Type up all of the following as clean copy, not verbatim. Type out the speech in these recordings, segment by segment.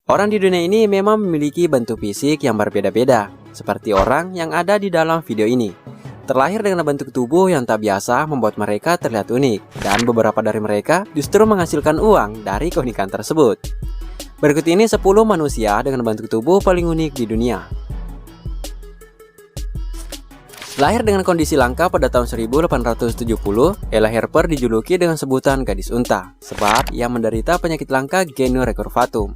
Orang di dunia ini memang memiliki bentuk fisik yang berbeda-beda, seperti orang yang ada di dalam video ini. Terlahir dengan bentuk tubuh yang tak biasa membuat mereka terlihat unik, dan beberapa dari mereka justru menghasilkan uang dari keunikan tersebut. Berikut ini 10 manusia dengan bentuk tubuh paling unik di dunia. Lahir dengan kondisi langka pada tahun 1870, Ella Harper dijuluki dengan sebutan gadis unta, sebab ia menderita penyakit langka genu recurvatum,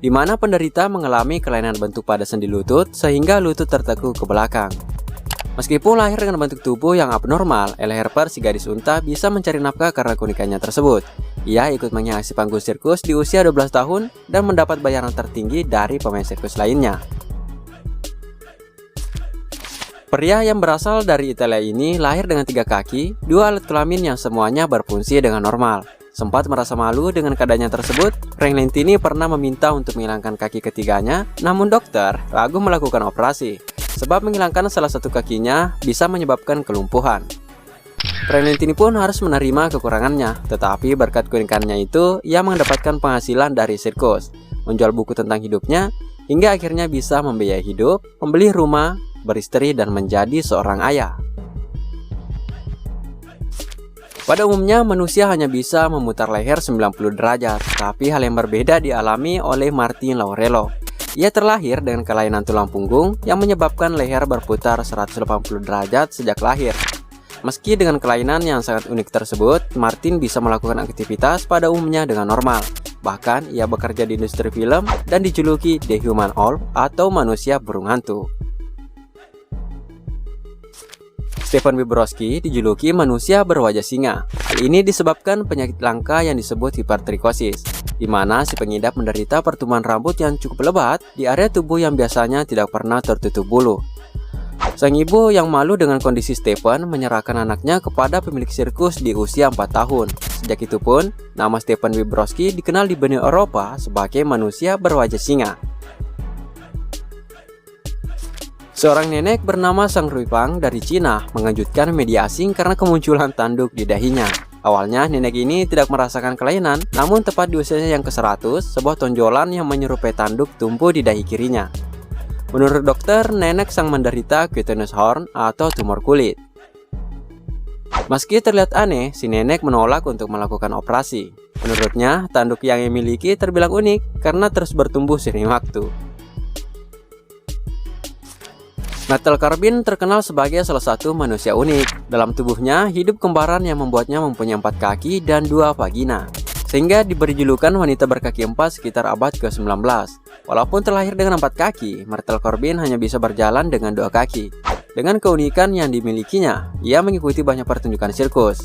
di mana penderita mengalami kelainan bentuk pada sendi lutut sehingga lutut tertekuk ke belakang. Meskipun lahir dengan bentuk tubuh yang abnormal, Ella Harper si gadis unta bisa mencari nafkah karena keunikannya tersebut. Ia ikut menghiasi panggung sirkus di usia 12 tahun dan mendapat bayaran tertinggi dari pemain sirkus lainnya. Pria yang berasal dari Italia ini lahir dengan 3 kaki, 2 alat kelamin yang semuanya berfungsi dengan normal. Sempat merasa malu dengan keadaannya tersebut, Frank Lentini pernah meminta untuk menghilangkan kaki ketiganya, namun dokter ragu melakukan operasi, sebab menghilangkan salah satu kakinya bisa menyebabkan kelumpuhan. Frank Lentini pun harus menerima kekurangannya, tetapi berkat keunikannya itu, ia mendapatkan penghasilan dari sirkus, menjual buku tentang hidupnya, hingga akhirnya bisa membiayai hidup, membeli rumah, beristri, dan menjadi seorang ayah. Pada umumnya manusia hanya bisa memutar leher 90 derajat, tapi hal yang berbeda dialami oleh Martin Laurello. Ia terlahir dengan kelainan tulang punggung yang menyebabkan leher berputar 180 derajat sejak lahir. Meski dengan kelainan yang sangat unik tersebut, Martin bisa melakukan aktivitas pada umumnya dengan normal. Bahkan ia bekerja di industri film dan dijuluki The Human Wolf atau manusia burung hantu. Stephen Wiebrowski dijuluki manusia berwajah singa. Hal ini disebabkan penyakit langka yang disebut hipertrikosis, di mana si pengidap menderita pertumbuhan rambut yang cukup lebat di area tubuh yang biasanya tidak pernah tertutup bulu. Sang ibu yang malu dengan kondisi Stephen menyerahkan anaknya kepada pemilik sirkus di usia 4 tahun. Sejak itu pun, nama Stephen Wiebrowski dikenal di benua Eropa sebagai manusia berwajah singa. Seorang nenek bernama Sang Ruipang dari Cina mengejutkan media asing karena kemunculan tanduk di dahinya. Awalnya nenek ini tidak merasakan kelainan, namun tepat di usianya yang ke-100, sebuah tonjolan yang menyerupai tanduk tumbuh di dahi kirinya. Menurut dokter, nenek sang menderita cutaneous horn atau tumor kulit. Meski terlihat aneh, si nenek menolak untuk melakukan operasi. Menurutnya, tanduk yang dimiliki terbilang unik karena terus bertumbuh seiring waktu. Myrtle Corbin terkenal sebagai salah satu manusia unik. Dalam tubuhnya hidup kembaran yang membuatnya mempunyai 4 kaki dan 2 vagina, sehingga diberi julukan wanita berkaki 4 sekitar abad ke-19. Walaupun terlahir dengan 4 kaki, Myrtle Corbin hanya bisa berjalan dengan 2 kaki. Dengan keunikan yang dimilikinya, ia mengikuti banyak pertunjukan sirkus.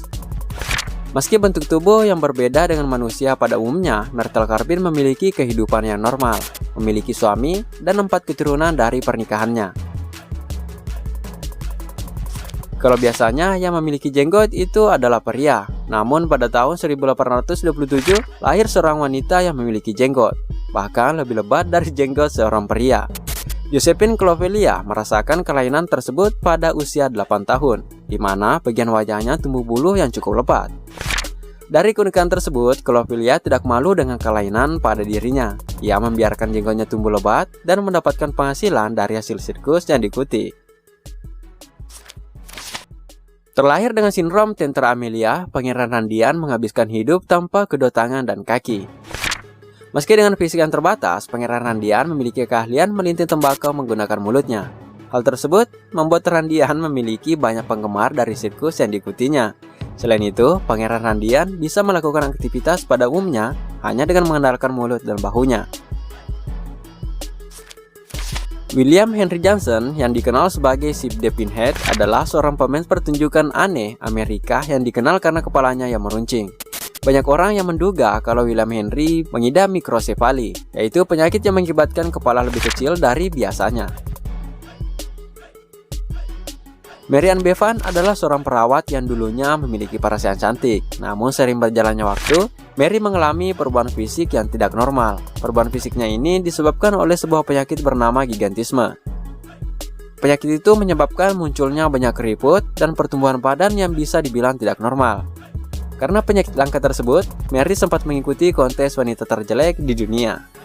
Meski bentuk tubuh yang berbeda dengan manusia pada umumnya, Myrtle Corbin memiliki kehidupan yang normal, memiliki suami, dan 4 keturunan dari pernikahannya. Kalau biasanya yang memiliki jenggot itu adalah pria, namun pada tahun 1827 lahir seorang wanita yang memiliki jenggot, bahkan lebih lebat dari jenggot seorang pria. Josephine Clovelia merasakan kelainan tersebut pada usia 8 tahun, di mana bagian wajahnya tumbuh bulu yang cukup lebat. Dari keunikan tersebut, Clovelia tidak malu dengan kelainan pada dirinya. Ia membiarkan jenggotnya tumbuh lebat dan mendapatkan penghasilan dari hasil sirkus yang diikuti. Terlahir dengan sindrom Tenter Amelia, Pangeran Randian menghabiskan hidup tanpa kedua tangan dan kaki. Meski dengan fisik yang terbatas, Pangeran Randian memiliki keahlian melinting tembakau menggunakan mulutnya. Hal tersebut membuat Randian memiliki banyak penggemar dari sirkus yang diikutinya. Selain itu, Pangeran Randian bisa melakukan aktivitas pada umumnya hanya dengan mengandalkan mulut dan bahunya. William Henry Johnson yang dikenal sebagai Sip the Pinhead adalah seorang pemain pertunjukan aneh Amerika yang dikenal karena kepalanya yang meruncing. Banyak orang yang menduga kalau William Henry mengidap mikrosefali, yaitu penyakit yang mengakibatkan kepala lebih kecil dari biasanya. Mary Ann Bevan adalah seorang perawat yang dulunya memiliki paras yang cantik. Namun sering berjalannya waktu, Mary mengalami perubahan fisik yang tidak normal. Perubahan fisiknya ini disebabkan oleh sebuah penyakit bernama gigantisme. Penyakit itu menyebabkan munculnya banyak keriput dan pertumbuhan badan yang bisa dibilang tidak normal. Karena penyakit langka tersebut, Mary sempat mengikuti kontes wanita terjelek di dunia.